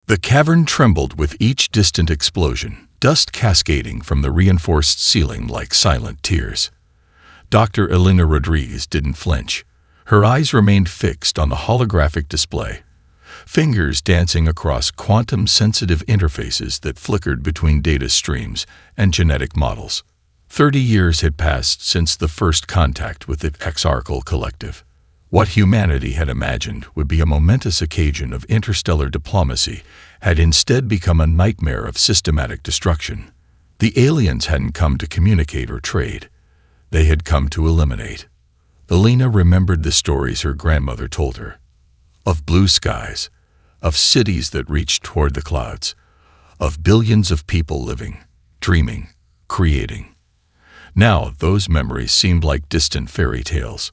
The cavern trembled with each distant explosion, dust cascading from the reinforced ceiling like silent tears. Dr. Elena Rodriguez didn't flinch. Her eyes remained fixed on the holographic display, fingers dancing across quantum-sensitive interfaces that flickered between data streams and genetic models. 30 years had passed since the first contact with the Exarchal Collective. What humanity had imagined would be a momentous occasion of interstellar diplomacy had instead become a nightmare of systematic destruction. The aliens hadn't come to communicate or trade. They had come to eliminate. Elena remembered the stories her grandmother told her. Of blue skies, of cities that reached toward the clouds, of billions of people living, dreaming, creating. Now those memories seemed like distant fairy tales.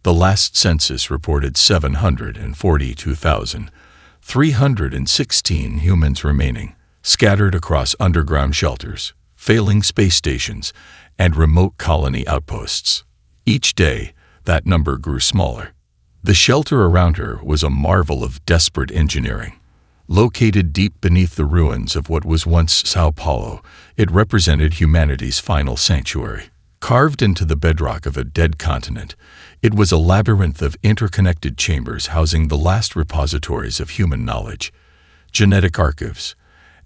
The last census reported 742,316 humans remaining, scattered across underground shelters, failing space stations, and remote colony outposts. Each day, that number grew smaller. The shelter around her was a marvel of desperate engineering. Located deep beneath the ruins of what was once Sao Paulo, it represented humanity's final sanctuary. Carved into the bedrock of a dead continent, it was a labyrinth of interconnected chambers housing the last repositories of human knowledge, genetic archives,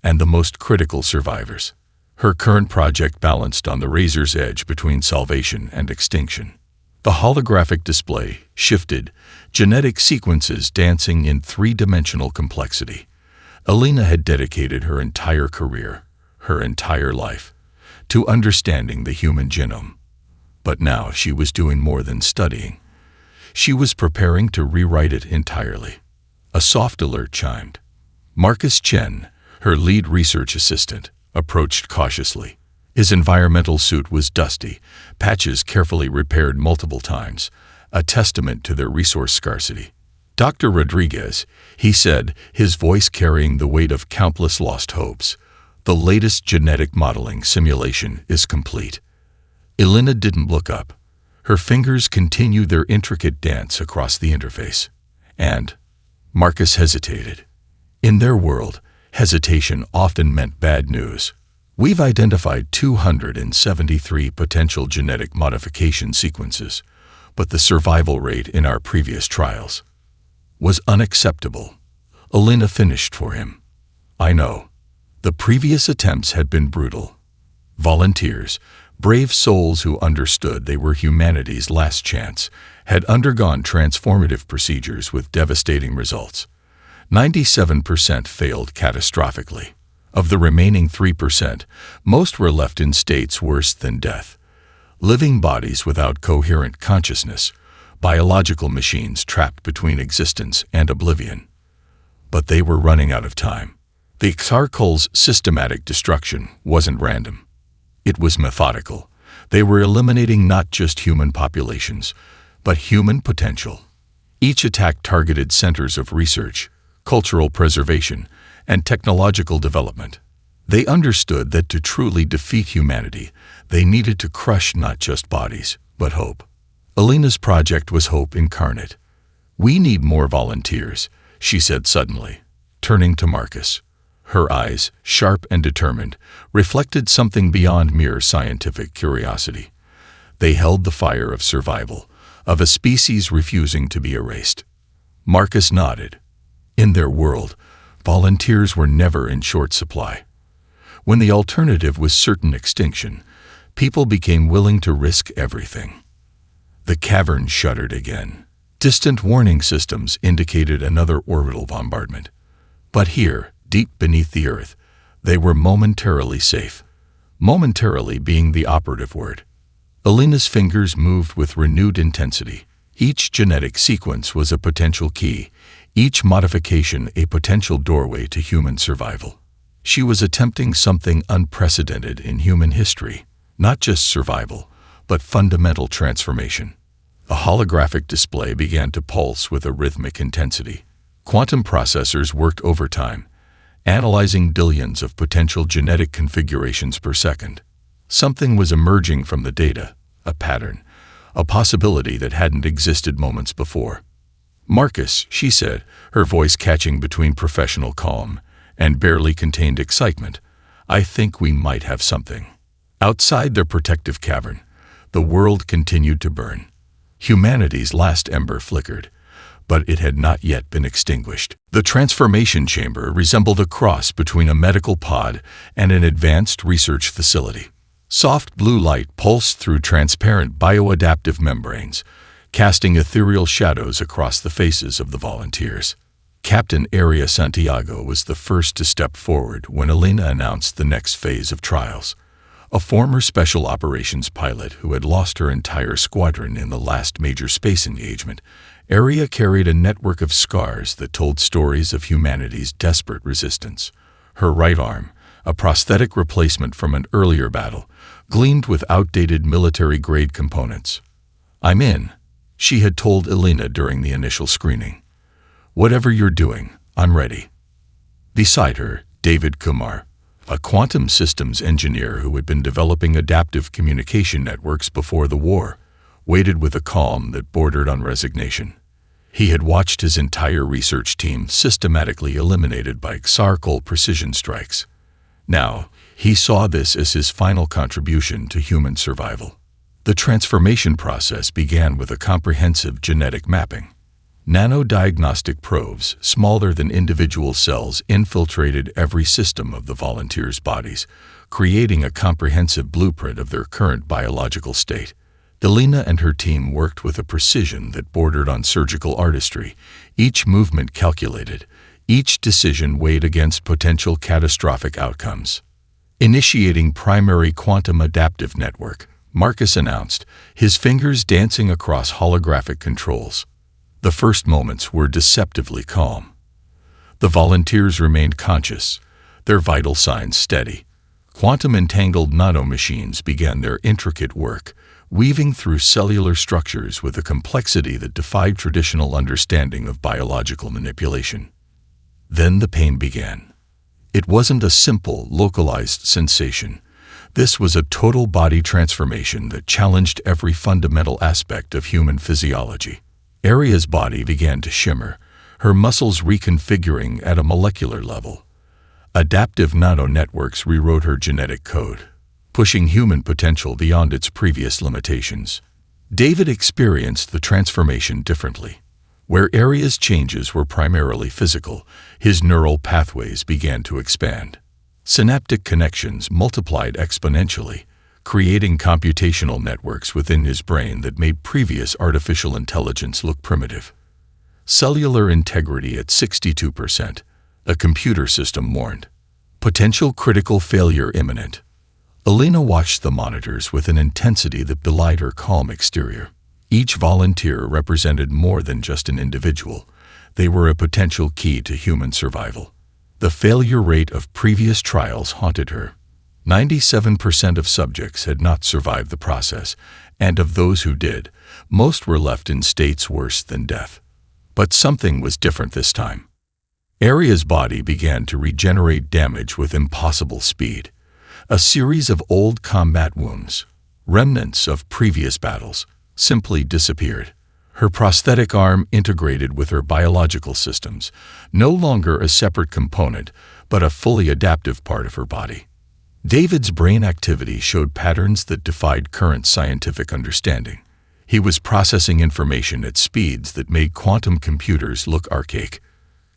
and the most critical survivors. Her current project balanced on the razor's edge between salvation and extinction. The holographic display shifted, genetic sequences dancing in three-dimensional complexity. Elena had dedicated her entire career, her entire life, to understanding the human genome. But now she was doing more than studying. She was preparing to rewrite it entirely. A soft alert chimed. Marcus Chen, her lead research assistant, approached cautiously. His environmental suit was dusty, patches carefully repaired multiple times, a testament to their resource scarcity. Dr. Rodriguez, he said, his voice carrying the weight of countless lost hopes, the latest genetic modeling simulation is complete. Elena didn't look up. Her fingers continued their intricate dance across the interface. And Marcus hesitated. In their world, hesitation often meant bad news. We've identified 273 potential genetic modification sequences, but the survival rate in our previous trials was unacceptable. Elena finished for him. I know. The previous attempts had been brutal. Volunteers, brave souls who understood they were humanity's last chance, had undergone transformative procedures with devastating results. 97% failed catastrophically. Of the remaining 3%, most were left in states worse than death. Living bodies without coherent consciousness, biological machines trapped between existence and oblivion. But they were running out of time. The Exarchal's systematic destruction wasn't random. It was methodical. They were eliminating not just human populations, but human potential. Each attack targeted centers of research, cultural preservation, and technological development. They understood that to truly defeat humanity, they needed to crush not just bodies, but hope. Elena's project was hope incarnate. We need more volunteers, she said suddenly, turning to Marcus. Her eyes, sharp and determined, reflected something beyond mere scientific curiosity. They held the fire of survival, of a species refusing to be erased. Marcus nodded. In their world, volunteers were never in short supply. When the alternative was certain extinction, people became willing to risk everything. The cavern shuddered again. Distant warning systems indicated another orbital bombardment. But here, deep beneath the Earth, they were momentarily safe. Momentarily being the operative word. Elena's fingers moved with renewed intensity. Each genetic sequence was a potential key, each modification a potential doorway to human survival. She was attempting something unprecedented in human history, not just survival, but fundamental transformation. A holographic display began to pulse with a rhythmic intensity. Quantum processors worked overtime, analyzing billions of potential genetic configurations per second. Something was emerging from the data, a pattern, a possibility that hadn't existed moments before. Marcus, she said, her voice catching between professional calm and barely contained excitement. "I think we might have something." Outside their protective cavern, the world continued to burn. Humanity's last ember flickered, but it had not yet been extinguished. The transformation chamber resembled a cross between a medical pod and an advanced research facility. Soft blue light pulsed through transparent bioadaptive membranes, casting ethereal shadows across the faces of the volunteers. Captain Aria Santiago was the first to step forward when Elena announced the next phase of trials. A former special operations pilot who had lost her entire squadron in the last major space engagement, Aria carried a network of scars that told stories of humanity's desperate resistance. Her right arm, a prosthetic replacement from an earlier battle, gleamed with outdated military-grade components. "I'm in," she had told Elena during the initial screening. "Whatever you're doing, I'm ready." Beside her, David Kumar, a quantum systems engineer who had been developing adaptive communication networks before the war, waited with a calm that bordered on resignation. He had watched his entire research team systematically eliminated by Xarkol precision strikes. Now, he saw this as his final contribution to human survival. The transformation process began with a comprehensive genetic mapping. Nano-diagnostic probes, smaller than individual cells, infiltrated every system of the volunteers' bodies, creating a comprehensive blueprint of their current biological state. Elena and her team worked with a precision that bordered on surgical artistry, each movement calculated, each decision weighed against potential catastrophic outcomes. Initiating primary quantum adaptive network, Marcus announced, his fingers dancing across holographic controls. The first moments were deceptively calm. The volunteers remained conscious, their vital signs steady. Quantum-entangled nanomachines began their intricate work, weaving through cellular structures with a complexity that defied traditional understanding of biological manipulation. Then the pain began. It wasn't a simple, localized sensation. This was a total body transformation that challenged every fundamental aspect of human physiology. Aria's body began to shimmer, her muscles reconfiguring at a molecular level. Adaptive nanonetworks rewrote her genetic code, pushing human potential beyond its previous limitations. David experienced the transformation differently. Where Aria's changes were primarily physical, his neural pathways began to expand. Synaptic connections multiplied exponentially, creating computational networks within his brain that made previous artificial intelligence look primitive. Cellular integrity at 62%, a computer system warned. Potential critical failure imminent. Elena watched the monitors with an intensity that belied her calm exterior. Each volunteer represented more than just an individual. They were a potential key to human survival. The failure rate of previous trials haunted her. 97% of subjects had not survived the process, and of those who did, most were left in states worse than death. But something was different this time. Aria's body began to regenerate damage with impossible speed. A series of old combat wounds, remnants of previous battles, simply disappeared. Her prosthetic arm integrated with her biological systems, no longer a separate component, but a fully adaptive part of her body. David's brain activity showed patterns that defied current scientific understanding. He was processing information at speeds that made quantum computers look archaic.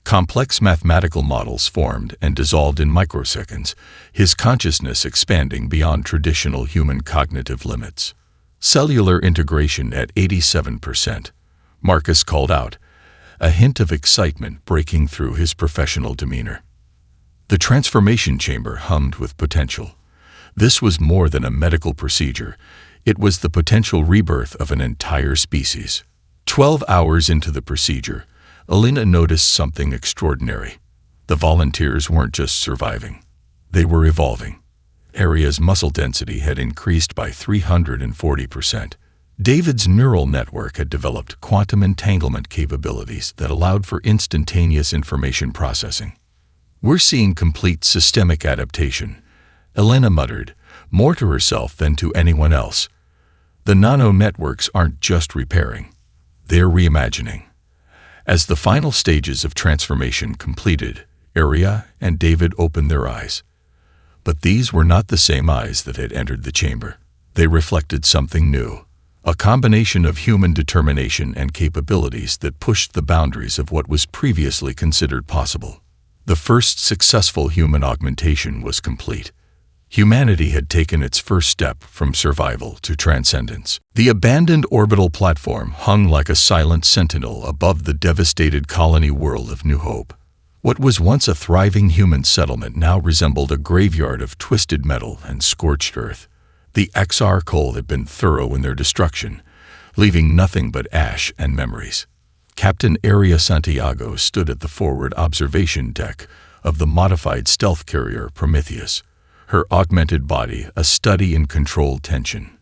Complex mathematical models formed and dissolved in microseconds, his consciousness expanding beyond traditional human cognitive limits. Cellular integration at 87%, Marcus called out, a hint of excitement breaking through his professional demeanor. The transformation chamber hummed with potential. This was more than a medical procedure. It was the potential rebirth of an entire species. 12 hours into the procedure, Elena noticed something extraordinary. The volunteers weren't just surviving. They were evolving. Aria's muscle density had increased by 340%. David's neural network had developed quantum entanglement capabilities that allowed for instantaneous information processing. "We're seeing complete systemic adaptation," Elena muttered, more to herself than to anyone else. The nano-networks aren't just repairing. They're reimagining. As the final stages of transformation completed, Arya and David opened their eyes. But these were not the same eyes that had entered the chamber. They reflected something new, a combination of human determination and capabilities that pushed the boundaries of what was previously considered possible. The first successful human augmentation was complete. Humanity had taken its first step from survival to transcendence. The abandoned orbital platform hung like a silent sentinel above the devastated colony world of New Hope. What was once a thriving human settlement now resembled a graveyard of twisted metal and scorched earth. The XR Cole had been thorough in their destruction, leaving nothing but ash and memories. Captain Arya Santiago stood at the forward observation deck of the modified stealth carrier Prometheus, her augmented body a study in controlled tension.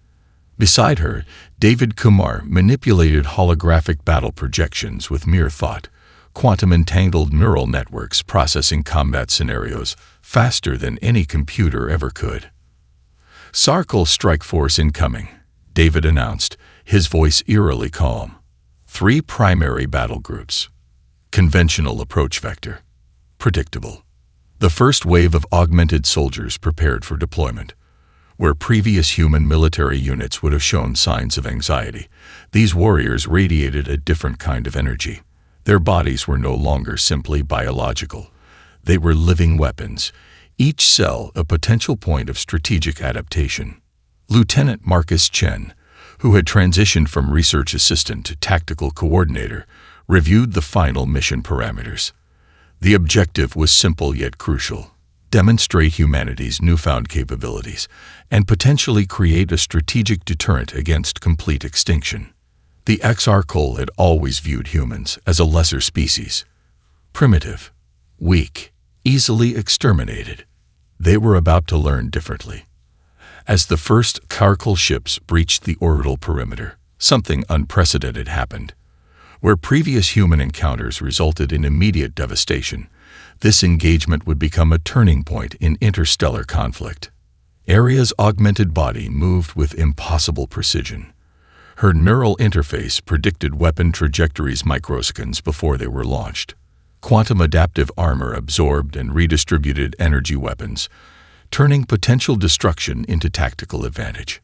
Beside her, David Kumar manipulated holographic battle projections with mere thought, quantum-entangled neural networks processing combat scenarios faster than any computer ever could. Sarkle Strike Force incoming, David announced, his voice eerily calm. 3 primary battle groups. Conventional approach vector. Predictable. The first wave of augmented soldiers prepared for deployment. Where previous human military units would have shown signs of anxiety, these warriors radiated a different kind of energy. Their bodies were no longer simply biological. They were living weapons, each cell a potential point of strategic adaptation. Lieutenant Marcus Chen, who had transitioned from research assistant to tactical coordinator, reviewed the final mission parameters. The objective was simple yet crucial: demonstrate humanity's newfound capabilities and potentially create a strategic deterrent against complete extinction. The XR Cole had always viewed humans as a lesser species, primitive, weak, easily exterminated. They were about to learn differently. As the first Karkal ships breached the orbital perimeter, something unprecedented happened. Where previous human encounters resulted in immediate devastation, this engagement would become a turning point in interstellar conflict. Arya's augmented body moved with impossible precision. Her neural interface predicted weapon trajectories microseconds before they were launched. Quantum adaptive armor absorbed and redistributed energy weapons, turning potential destruction into tactical advantage.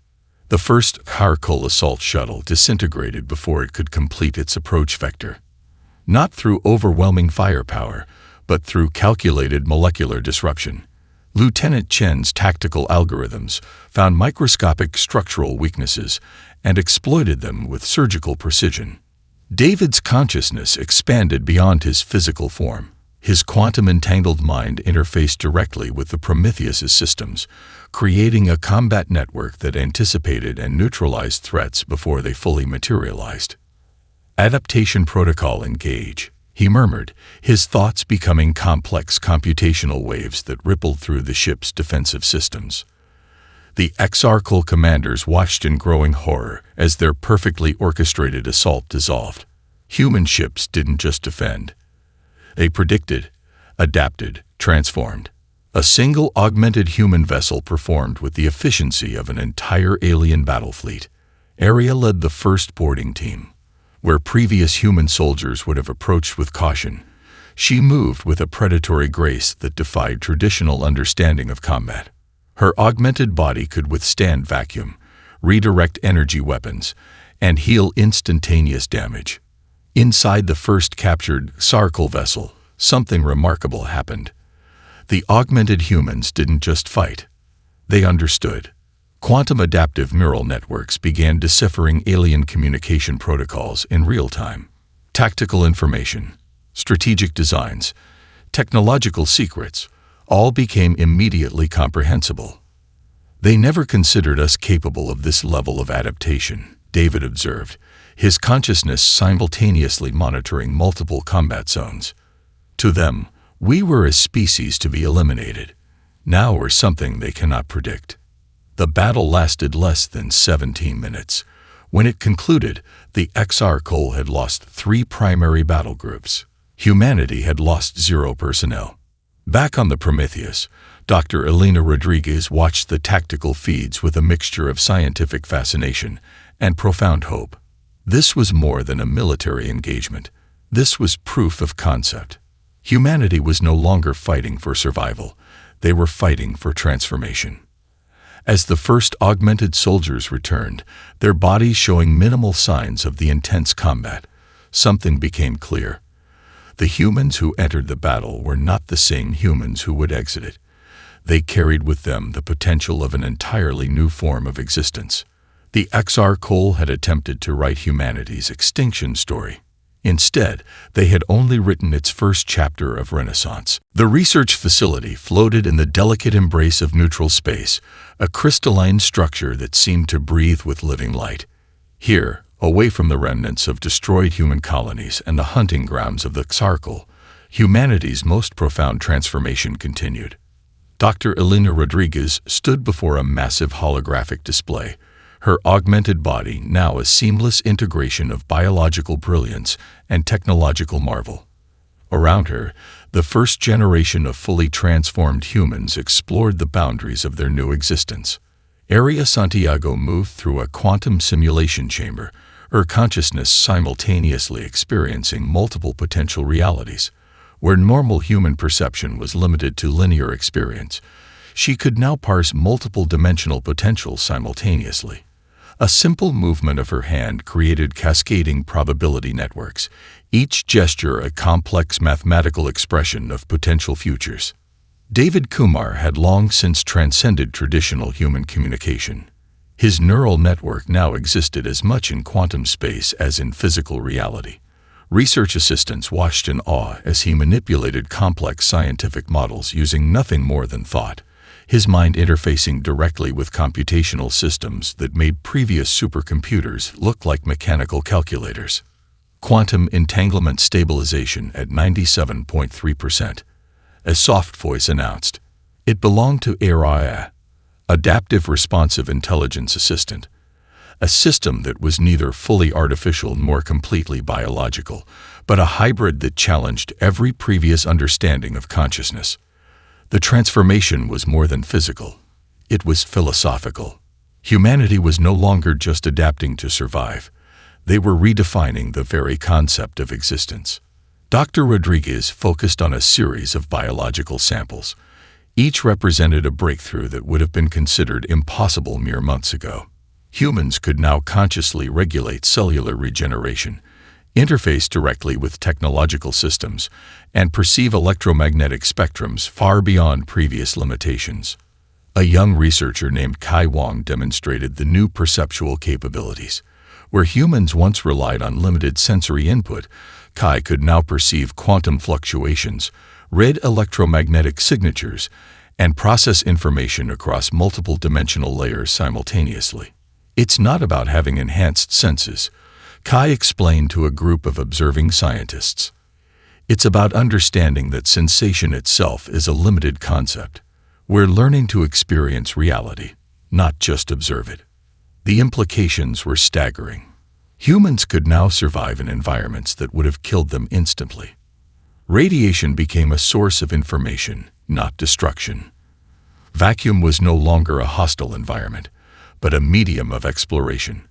The first Karkal assault shuttle disintegrated before it could complete its approach vector. Not through overwhelming firepower, but through calculated molecular disruption. Lieutenant Chen's tactical algorithms found microscopic structural weaknesses and exploited them with surgical precision. David's consciousness expanded beyond his physical form. His quantum-entangled mind interfaced directly with the Prometheus's systems, creating a combat network that anticipated and neutralized threats before they fully materialized. Adaptation protocol engage, he murmured, his thoughts becoming complex computational waves that rippled through the ship's defensive systems. The XR commanders watched in growing horror as their perfectly orchestrated assault dissolved. Human ships didn't just defend. They predicted, adapted, transformed. A single augmented human vessel performed with the efficiency of an entire alien battle fleet. Arya led the first boarding team. Where previous human soldiers would have approached with caution, she moved with a predatory grace that defied traditional understanding of combat. Her augmented body could withstand vacuum, redirect energy weapons, and heal instantaneous damage. Inside the first captured Sarkal vessel, something remarkable happened. The augmented humans didn't just fight. They understood. Quantum adaptive neural networks began deciphering alien communication protocols in real time. Tactical information, strategic designs, technological secrets, all became immediately comprehensible. They never considered us capable of this level of adaptation, David observed, his consciousness simultaneously monitoring multiple combat zones. To them, we were a species to be eliminated. Now we're something they cannot predict. The battle lasted less than 17 minutes. When it concluded, the XR Cole had lost 3 primary battle groups. Humanity had lost 0 personnel. Back on the Prometheus, Dr. Elena Rodriguez watched the tactical feeds with a mixture of scientific fascination and profound hope. This was more than a military engagement. This was proof of concept. Humanity was no longer fighting for survival. They were fighting for transformation. As the first augmented soldiers returned, their bodies showing minimal signs of the intense combat, something became clear. The humans who entered the battle were not the same humans who would exit it. They carried with them the potential of an entirely new form of existence. The XR Cole had attempted to write humanity's extinction story. Instead, they had only written its first chapter of Renaissance. The research facility floated in the delicate embrace of neutral space, a crystalline structure that seemed to breathe with living light. Here, away from the remnants of destroyed human colonies and the hunting grounds of the Xarkle, humanity's most profound transformation continued. Dr. Elena Rodriguez stood before a massive holographic display, her augmented body now a seamless integration of biological brilliance and technological marvel. Around her, the first generation of fully transformed humans explored the boundaries of their new existence. Area Santiago moved through a quantum simulation chamber, her consciousness simultaneously experiencing multiple potential realities. Where normal human perception was limited to linear experience, she could now parse multiple dimensional potentials simultaneously. A simple movement of her hand created cascading probability networks, each gesture a complex mathematical expression of potential futures. David Kumar had long since transcended traditional human communication. His neural network now existed as much in quantum space as in physical reality. Research assistants watched in awe as he manipulated complex scientific models using nothing more than thought, his mind interfacing directly with computational systems that made previous supercomputers look like mechanical calculators. Quantum entanglement stabilization at 97.3%. A soft voice announced. It belonged to AI, Adaptive Responsive Intelligence Assistant, a system that was neither fully artificial nor completely biological, but a hybrid that challenged every previous understanding of consciousness. The transformation was more than physical. It was philosophical. Humanity was no longer just adapting to survive. They were redefining the very concept of existence. Dr. Rodriguez focused on a series of biological samples. Each represented a breakthrough that would have been considered impossible mere months ago. Humans could now consciously regulate cellular regeneration, interface directly with technological systems, and perceive electromagnetic spectrums far beyond previous limitations. A young researcher named Kai Wang demonstrated the new perceptual capabilities. Where humans once relied on limited sensory input, Kai could now perceive quantum fluctuations, read electromagnetic signatures, and process information across multiple dimensional layers simultaneously. It's not about having enhanced senses, Kai explained to a group of observing scientists. It's about understanding that sensation itself is a limited concept. We're learning to experience reality, not just observe it. The implications were staggering. Humans could now survive in environments that would have killed them instantly. Radiation became a source of information, not destruction. Vacuum was no longer a hostile environment, but a medium of exploration.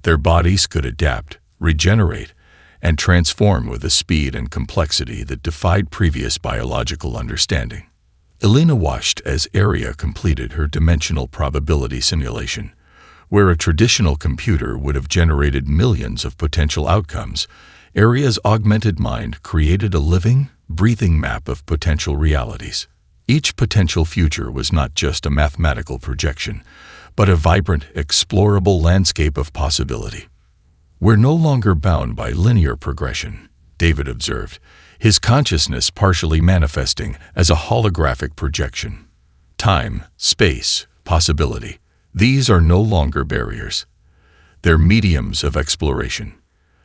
Their bodies could adapt, regenerate, and transform with a speed and complexity that defied previous biological understanding. Elena watched as Area completed her dimensional probability simulation. Where a traditional computer would have generated millions of potential outcomes, Area's augmented mind created a living, breathing map of potential realities. Each potential future was not just a mathematical projection, but a vibrant, explorable landscape of possibility. We're no longer bound by linear progression, David observed, his consciousness partially manifesting as a holographic projection. Time, space, possibility. These are no longer barriers. They're mediums of exploration.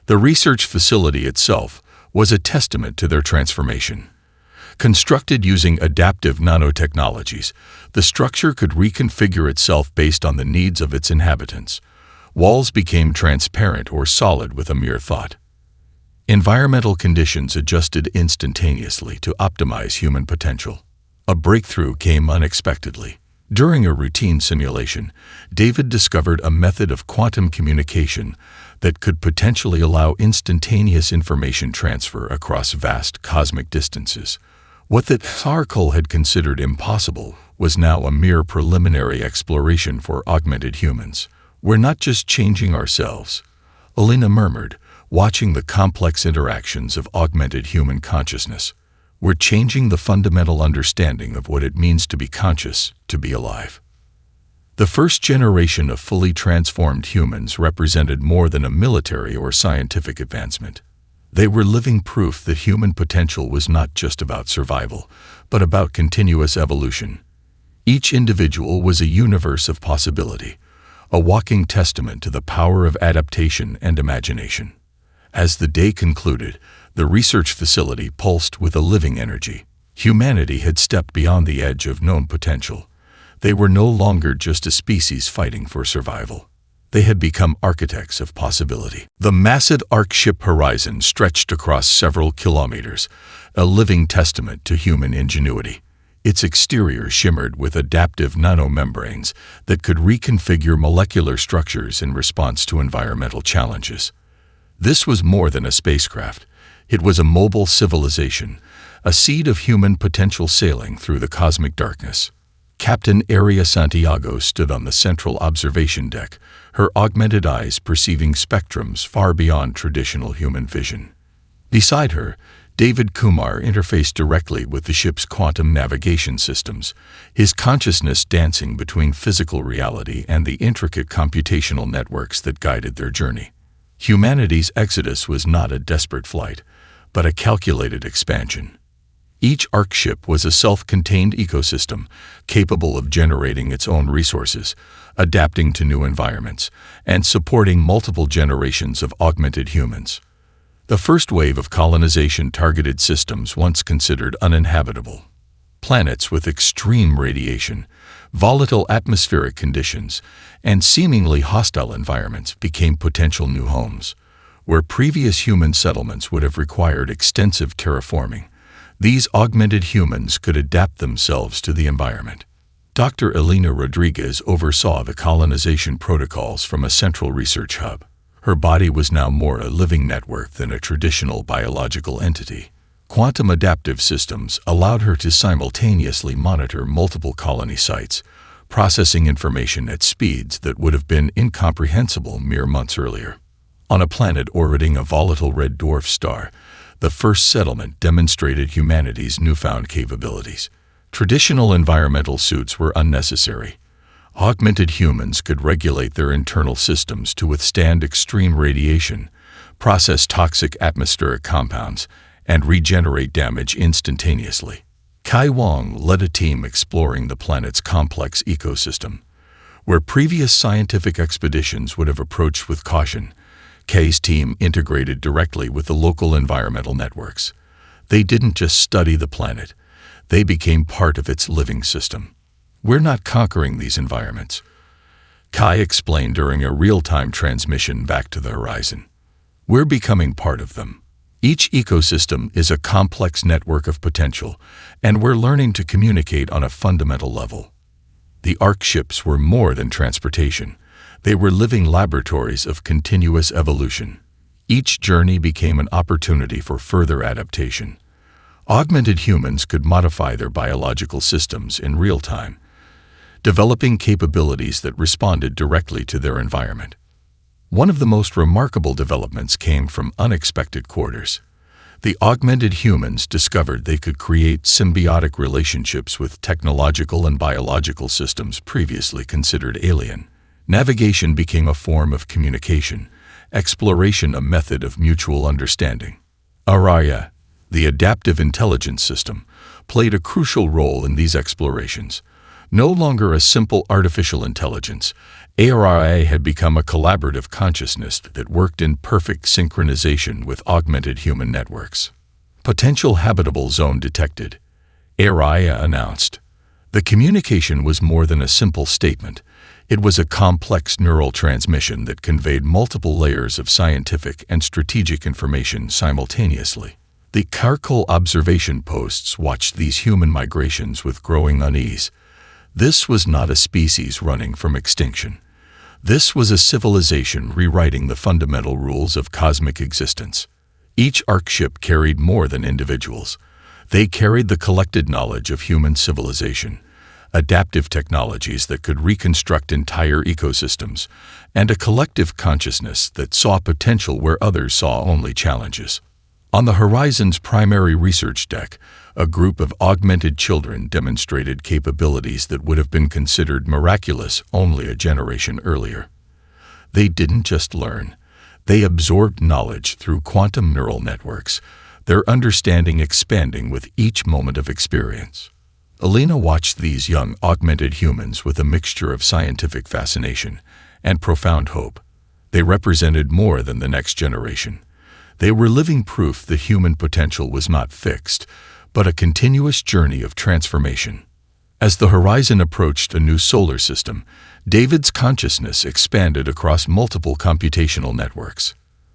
The research facility itself was a testament to their transformation. Constructed using adaptive nanotechnologies, the structure could reconfigure itself based on the needs of its inhabitants. Walls became transparent or solid with a mere thought. Environmental conditions adjusted instantaneously to optimize human potential. A breakthrough came unexpectedly. During a routine simulation, David discovered a method of quantum communication that could potentially allow instantaneous information transfer across vast cosmic distances. What the Sarkol had considered impossible was now a mere preliminary exploration for augmented humans. "We're not just changing ourselves," Alina murmured, watching the complex interactions of augmented human consciousness. "We're changing the fundamental understanding of what it means to be conscious, to be alive." The first generation of fully transformed humans represented more than a military or scientific advancement. They were living proof that human potential was not just about survival, but about continuous evolution. Each individual was a universe of possibility, a walking testament to the power of adaptation and imagination. As the day concluded, the research facility pulsed with a living energy. Humanity had stepped beyond the edge of known potential. They were no longer just a species fighting for survival. They had become architects of possibility. The massive Ark ship horizon stretched across several kilometers, a living testament to human ingenuity. Its exterior shimmered with adaptive nanomembranes that could reconfigure molecular structures in response to environmental challenges. This was more than a spacecraft. It was a mobile civilization, a seed of human potential sailing through the cosmic darkness. Captain Aria Santiago stood on the central observation deck, her augmented eyes perceiving spectrums far beyond traditional human vision. Beside her, David Kumar interfaced directly with the ship's quantum navigation systems, his consciousness dancing between physical reality and the intricate computational networks that guided their journey. Humanity's exodus was not a desperate flight, but a calculated expansion. Each Ark ship was a self-contained ecosystem, capable of generating its own resources, adapting to new environments, and supporting multiple generations of augmented humans. The first wave of colonization targeted systems once considered uninhabitable. Planets with extreme radiation, volatile atmospheric conditions, and seemingly hostile environments became potential new homes. Where previous human settlements would have required extensive terraforming, these augmented humans could adapt themselves to the environment. Dr. Elena Rodriguez oversaw the colonization protocols from a central research hub. Her body was now more a living network than a traditional biological entity. Quantum adaptive systems allowed her to simultaneously monitor multiple colony sites, processing information at speeds that would have been incomprehensible mere months earlier. On a planet orbiting a volatile red dwarf star, the first settlement demonstrated humanity's newfound capabilities. Traditional environmental suits were unnecessary. Augmented humans could regulate their internal systems to withstand extreme radiation, process toxic atmospheric compounds, and regenerate damage instantaneously. Kai Wang led a team exploring the planet's complex ecosystem. Where previous scientific expeditions would have approached with caution, Kai's team integrated directly with the local environmental networks. They didn't just study the planet, they became part of its living system. "We're not conquering these environments," Kai explained during a real-time transmission back to the horizon. "We're becoming part of them. Each ecosystem is a complex network of potential, and we're learning to communicate on a fundamental level." The Ark ships were more than transportation. They were living laboratories of continuous evolution. Each journey became an opportunity for further adaptation. Augmented humans could modify their biological systems in real time, developing capabilities that responded directly to their environment. One of the most remarkable developments came from unexpected quarters. The augmented humans discovered they could create symbiotic relationships with technological and biological systems previously considered alien. Navigation became a form of communication, exploration a method of mutual understanding. Araya, the adaptive intelligence system, played a crucial role in these explorations. No longer a simple artificial intelligence, Araya had become a collaborative consciousness that worked in perfect synchronization with augmented human networks. "Potential habitable zone detected," Araya announced. The communication was more than a simple statement. It was a complex neural transmission that conveyed multiple layers of scientific and strategic information simultaneously. The Karkol observation posts watched these human migrations with growing unease. This was not a species running from extinction. This was a civilization rewriting the fundamental rules of cosmic existence. Each Ark ship carried more than individuals. They carried the collected knowledge of human civilization, adaptive technologies that could reconstruct entire ecosystems, and a collective consciousness that saw potential where others saw only challenges. On the Horizon's primary research deck, a group of augmented children demonstrated capabilities that would have been considered miraculous only a generation earlier. They didn't just learn. They absorbed knowledge through quantum neural networks, their understanding expanding with each moment of experience. Alina watched these young, augmented humans with a mixture of scientific fascination and profound hope. They represented more than the next generation. They were living proof that human potential was not fixed, but a continuous journey of transformation. As the Horizon approached a new solar system, David's consciousness expanded across multiple computational networks.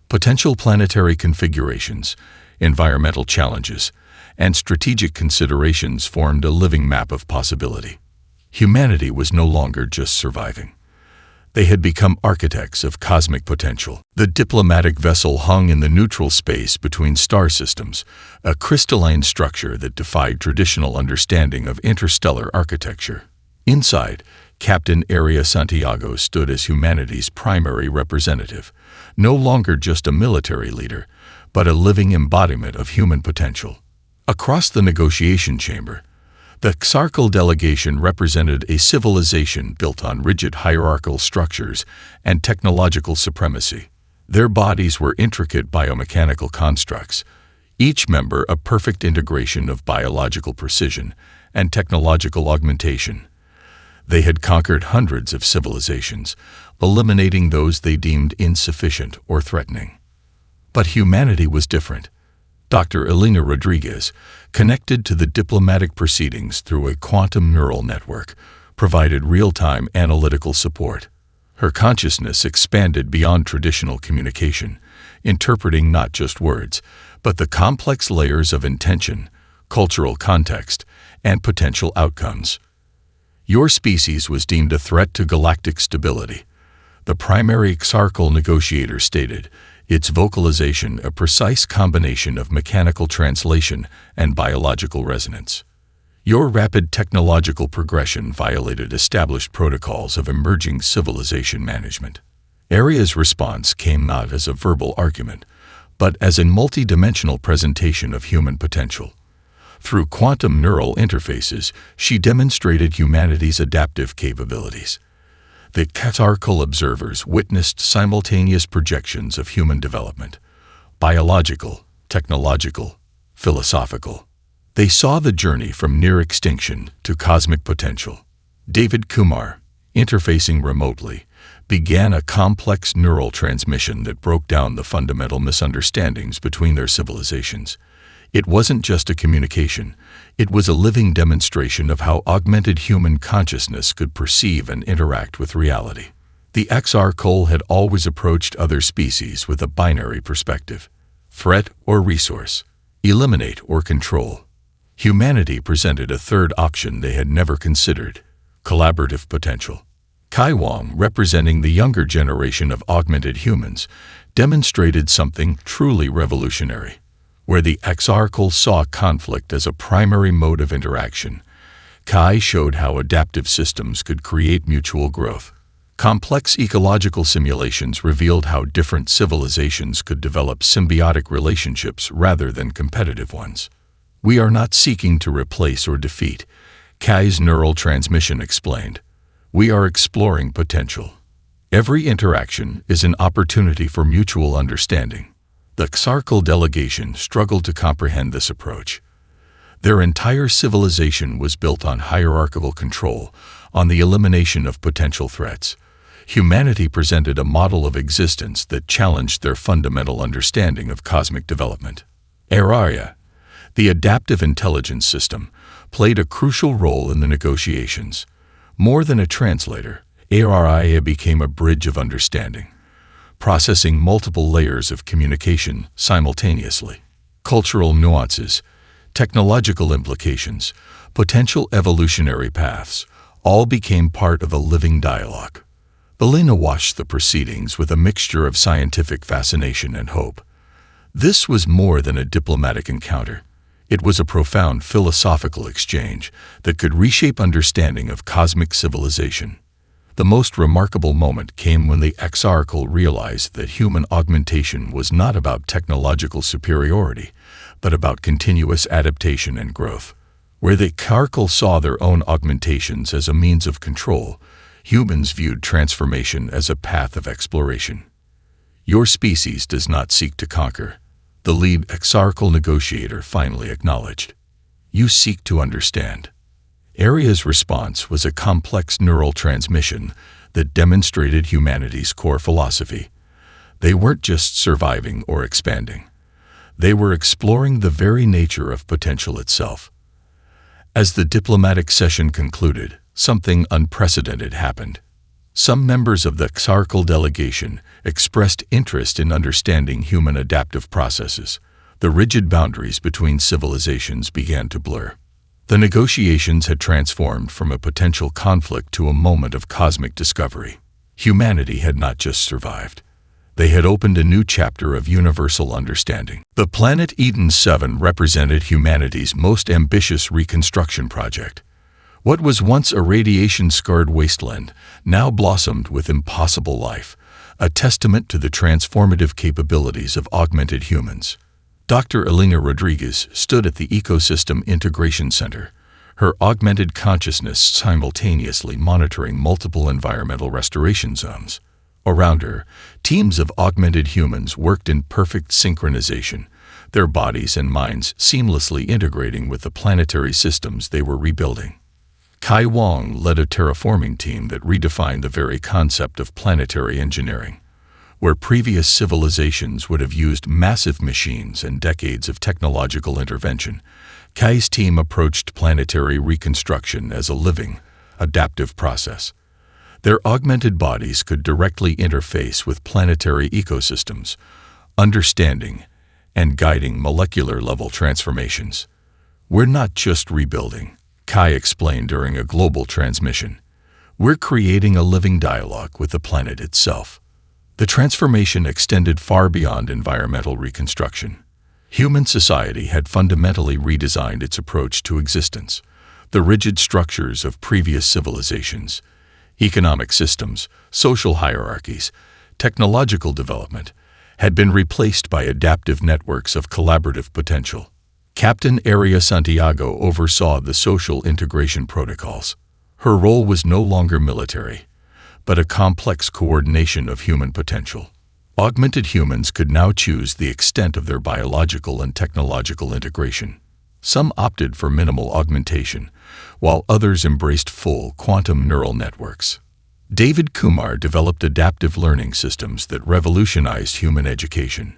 Potential planetary configurations, environmental challenges, and strategic considerations formed a living map of possibility. Humanity was no longer just surviving. They had become architects of cosmic potential. The diplomatic vessel hung in the neutral space between star systems, a crystalline structure that defied traditional understanding of interstellar architecture. Inside, Captain Area Santiago stood as humanity's primary representative, no longer just a military leader, but a living embodiment of human potential. Across the negotiation chamber, the Xarchal delegation represented a civilization built on rigid hierarchical structures and technological supremacy. Their bodies were intricate biomechanical constructs, each member a perfect integration of biological precision and technological augmentation. They had conquered hundreds of civilizations, eliminating those they deemed insufficient or threatening. But humanity was different. Dr. Elena Rodriguez, connected to the diplomatic proceedings through a quantum neural network, provided real-time analytical support. Her consciousness expanded beyond traditional communication, interpreting not just words, but the complex layers of intention, cultural context, and potential outcomes. Your species was deemed a threat to galactic stability. The primary Xarchal negotiator stated, its vocalization a precise combination of mechanical translation and biological resonance. Your rapid technological progression violated established protocols of emerging civilization management. Area's response came not as a verbal argument, but as a multidimensional presentation of human potential. Through quantum neural interfaces, she demonstrated humanity's adaptive capabilities. The Xarchal observers witnessed simultaneous projections of human development, biological, technological, philosophical. They saw the journey from near extinction to cosmic potential. David Kumar, interfacing remotely, began a complex neural transmission that broke down the fundamental misunderstandings between their civilizations. It wasn't just a communication, it was a living demonstration of how augmented human consciousness could perceive and interact with reality. The Xarchal had always approached other species with a binary perspective: threat or resource, eliminate or control. Humanity presented a third option they had never considered: collaborative potential. Kai Wang, representing the younger generation of augmented humans, demonstrated something truly revolutionary. Where the Xarchal saw conflict as a primary mode of interaction, Kai showed how adaptive systems could create mutual growth. Complex ecological simulations revealed how different civilizations could develop symbiotic relationships rather than competitive ones. We are not seeking to replace or defeat, Kai's neural transmission explained. We are exploring potential. Every interaction is an opportunity for mutual understanding. The Xarchal delegation struggled to comprehend this approach. Their entire civilization was built on hierarchical control, on the elimination of potential threats. Humanity presented a model of existence that challenged their fundamental understanding of cosmic development. Araya, the adaptive intelligence system, played a crucial role in the negotiations. More than a translator, Araya became a bridge of understanding, processing multiple layers of communication simultaneously. Cultural nuances, technological implications, potential evolutionary paths, all became part of a living dialogue. Elena watched the proceedings with a mixture of scientific fascination and hope. This was more than a diplomatic encounter. It was a profound philosophical exchange that could reshape understanding of cosmic civilization. The most remarkable moment came when the Exarchal realized that human augmentation was not about technological superiority, but about continuous adaptation and growth. Where the Exarchal saw their own augmentations as a means of control, humans viewed transformation as a path of exploration. Your species does not seek to conquer, the lead Exarchal negotiator finally acknowledged. You seek to understand. Aria's response was a complex neural transmission that demonstrated humanity's core philosophy. They weren't just surviving or expanding. They were exploring the very nature of potential itself. As the diplomatic session concluded, something unprecedented happened. Some members of the Exarchal delegation expressed interest in understanding human adaptive processes. The rigid boundaries between civilizations began to blur. The negotiations had transformed from a potential conflict to a moment of cosmic discovery. Humanity had not just survived. They had opened a new chapter of universal understanding. The planet Eden 7 represented humanity's most ambitious reconstruction project. What was once a radiation-scarred wasteland now blossomed with impossible life, a testament to the transformative capabilities of augmented humans. Dr. Elena Rodriguez stood at the Ecosystem Integration Center, her augmented consciousness simultaneously monitoring multiple environmental restoration zones. Around her, teams of augmented humans worked in perfect synchronization, their bodies and minds seamlessly integrating with the planetary systems they were rebuilding. Kai Wang led a terraforming team that redefined the very concept of planetary engineering. Where previous civilizations would have used massive machines and decades of technological intervention, Kai's team approached planetary reconstruction as a living, adaptive process. Their augmented bodies could directly interface with planetary ecosystems, understanding and guiding molecular-level transformations. We're not just rebuilding, Kai explained during a global transmission. We're creating a living dialogue with the planet itself. The transformation extended far beyond environmental reconstruction. Human society had fundamentally redesigned its approach to existence. The rigid structures of previous civilizations, economic systems, social hierarchies, technological development, had been replaced by adaptive networks of collaborative potential. Captain Aria Santiago oversaw the social integration protocols. Her role was no longer military, but a complex coordination of human potential. Augmented humans could now choose the extent of their biological and technological integration. Some opted for minimal augmentation, while others embraced full quantum neural networks. David Kumar developed adaptive learning systems that revolutionized human education.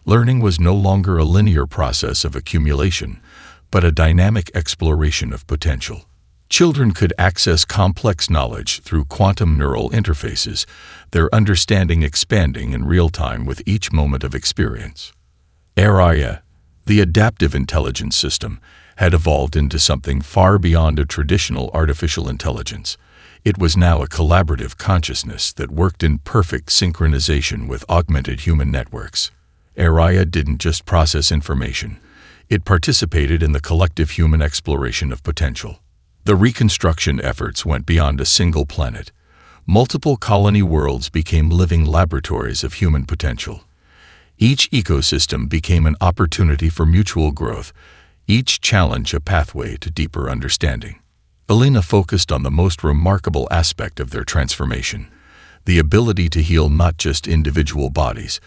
Learning was no longer a linear process of accumulation, but a dynamic exploration of potential. Children could access complex knowledge through quantum neural interfaces, their understanding expanding in real time with each moment of experience. Araya, the adaptive intelligence system, had evolved into something far beyond a traditional artificial intelligence. It was now a collaborative consciousness that worked in perfect synchronization with augmented human networks. Araya didn't just process information. It participated in the collective human exploration of potential. The reconstruction efforts went beyond a single planet. Multiple colony worlds became living laboratories of human potential. Each ecosystem became an opportunity for mutual growth, each challenge a pathway to deeper understanding. Elena focused on the most remarkable aspect of their transformation, the ability to heal not just individual bodies,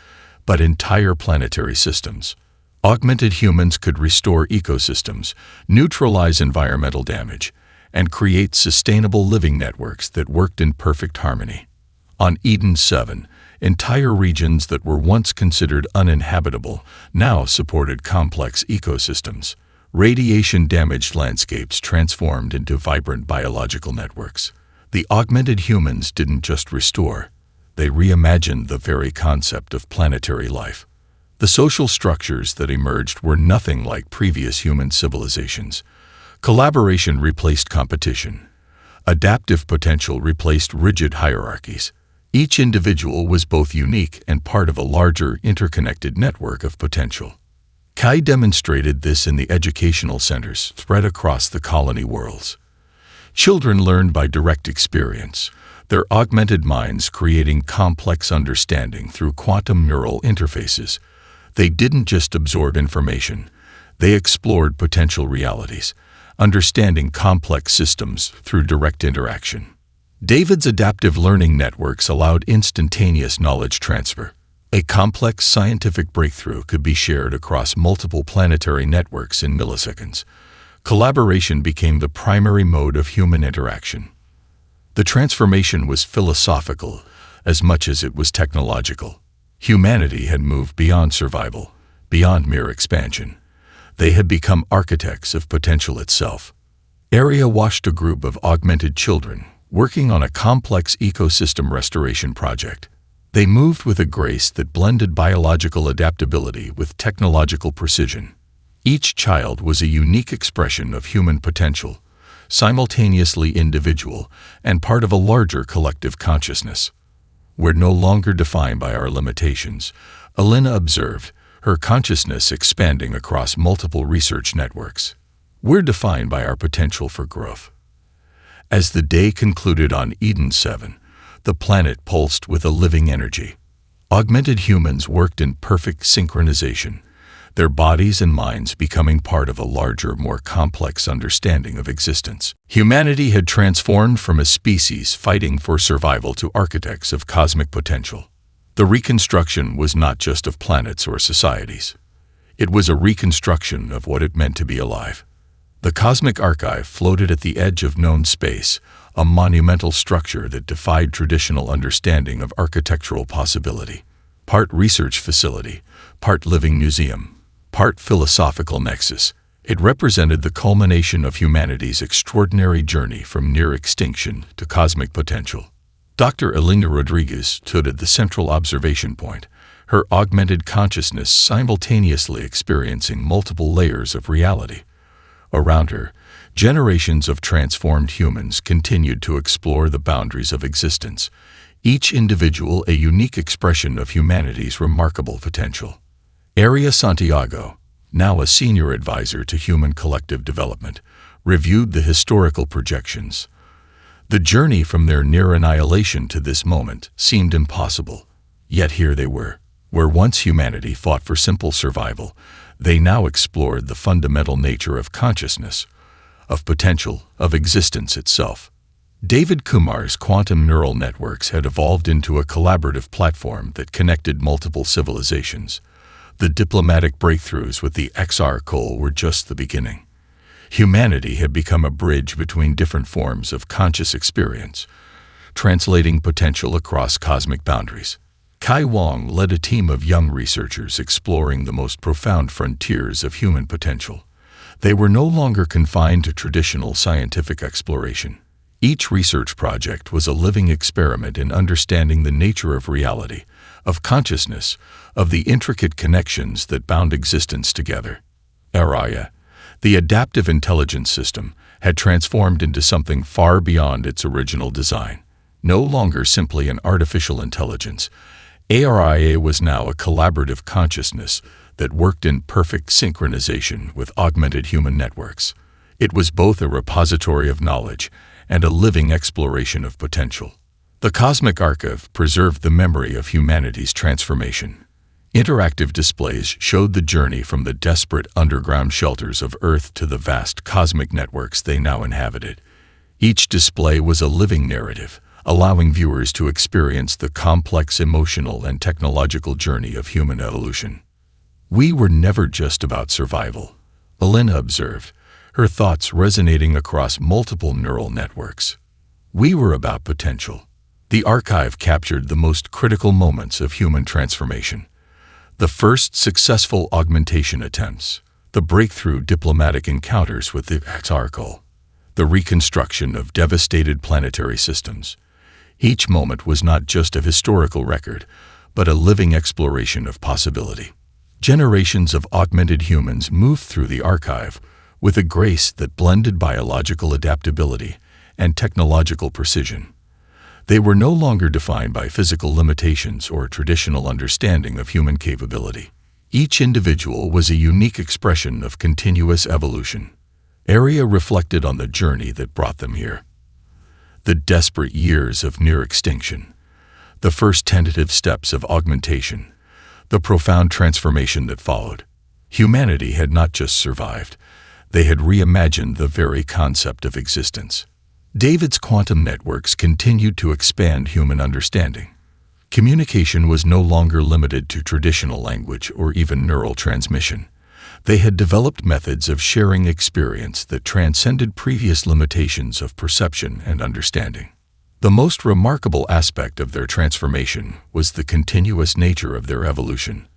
but entire planetary systems. Augmented humans could restore ecosystems, neutralize environmental damage, and create sustainable living networks that worked in perfect harmony. On Eden 7, entire regions that were once considered uninhabitable now supported complex ecosystems. Radiation-damaged landscapes transformed into vibrant biological networks. The augmented humans didn't just restore, they reimagined the very concept of planetary life. The social structures that emerged were nothing like previous human civilizations. Collaboration replaced competition. Adaptive potential replaced rigid hierarchies. Each individual was both unique and part of a larger, interconnected network of potential. Kai demonstrated this in the educational centers spread across the colony worlds. Children learned by direct experience, their augmented minds creating complex understanding through quantum neural interfaces. They didn't just absorb information, they explored potential realities, understanding complex systems through direct interaction. David's adaptive learning networks allowed instantaneous knowledge transfer. A complex scientific breakthrough could be shared across multiple planetary networks in milliseconds. Collaboration became the primary mode of human interaction. The transformation was philosophical as much as it was technological. Humanity had moved beyond survival, beyond mere expansion. They had become architects of potential itself. Area watched a group of augmented children working on a complex ecosystem restoration project. They moved with a grace that blended biological adaptability with technological precision. Each child was a unique expression of human potential, simultaneously individual and part of a larger collective consciousness. We're no longer defined by our limitations, Alina observed, her consciousness expanding across multiple research networks. We're defined by our potential for growth. As the day concluded on Eden 7, the planet pulsed with a living energy. Augmented humans worked in perfect synchronization, their bodies and minds becoming part of a larger, more complex understanding of existence. Humanity had transformed from a species fighting for survival to architects of cosmic potential. The reconstruction was not just of planets or societies. It was a reconstruction of what it meant to be alive. The cosmic archive floated at the edge of known space, a monumental structure that defied traditional understanding of architectural possibility. Part research facility, part living museum, part philosophical nexus, it represented the culmination of humanity's extraordinary journey from near extinction to cosmic potential. Dr. Elena Rodriguez stood at the central observation point, her augmented consciousness simultaneously experiencing multiple layers of reality. Around her, generations of transformed humans continued to explore the boundaries of existence, each individual a unique expression of humanity's remarkable potential. Area Santiago, now a senior advisor to human collective development, reviewed the historical projections. The journey from their near annihilation to this moment seemed impossible, yet here they were. Where once humanity fought for simple survival, they now explored the fundamental nature of consciousness, of potential, of existence itself. David Kumar's quantum neural networks had evolved into a collaborative platform that connected multiple civilizations. The diplomatic breakthroughs with the XR Cole were just the beginning. Humanity had become a bridge between different forms of conscious experience, translating potential across cosmic boundaries. Kai Wong led a team of young researchers exploring the most profound frontiers of human potential. They were no longer confined to traditional scientific exploration. Each research project was a living experiment in understanding the nature of reality, of consciousness, of the intricate connections that bound existence together. Araya, the adaptive intelligence system, had transformed into something far beyond its original design. No longer simply an artificial intelligence, ARIA was now a collaborative consciousness that worked in perfect synchronization with augmented human networks. It was both a repository of knowledge and a living exploration of potential. The Cosmic Archive preserved the memory of humanity's transformation. Interactive displays showed the journey from the desperate underground shelters of Earth to the vast cosmic networks they now inhabited. Each display was a living narrative, allowing viewers to experience the complex emotional and technological journey of human evolution. We were never just about survival, Elena observed, her thoughts resonating across multiple neural networks. We were about potential. The archive captured the most critical moments of human transformation. The first successful augmentation attempts, the breakthrough diplomatic encounters with the Exarchal, the reconstruction of devastated planetary systems. Each moment was not just a historical record, but a living exploration of possibility. Generations of augmented humans moved through the archive with a grace that blended biological adaptability and technological precision. They were no longer defined by physical limitations or traditional understanding of human capability. Each individual was a unique expression of continuous evolution. Area reflected on the journey that brought them here. The desperate years of near extinction, the first tentative steps of augmentation, the profound transformation that followed. Humanity had not just survived, they had reimagined the very concept of existence. David's quantum networks continued to expand human understanding. Communication was no longer limited to traditional language or even neural transmission. They had developed methods of sharing experience that transcended previous limitations of perception and understanding. The most remarkable aspect of their transformation was the continuous nature of their evolution.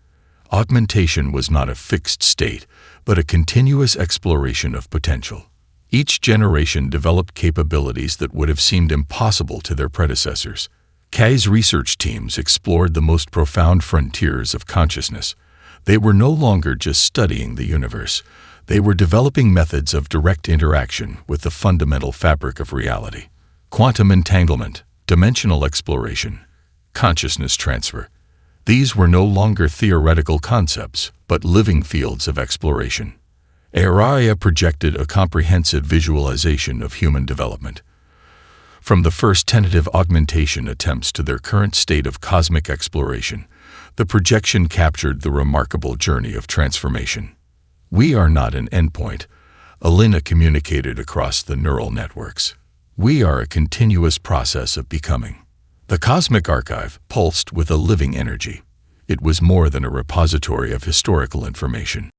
Augmentation was not a fixed state, but a continuous exploration of potential. Each generation developed capabilities that would have seemed impossible to their predecessors. Kai's research teams explored the most profound frontiers of consciousness. They were no longer just studying the universe. They were developing methods of direct interaction with the fundamental fabric of reality. Quantum entanglement, dimensional exploration, consciousness transfer. These were no longer theoretical concepts, but living fields of exploration. Area projected a comprehensive visualization of human development. From the first tentative augmentation attempts to their current state of cosmic exploration, the projection captured the remarkable journey of transformation. We are not an endpoint, Alina communicated across the neural networks. We are a continuous process of becoming. The cosmic archive pulsed with a living energy. It was more than a repository of historical information.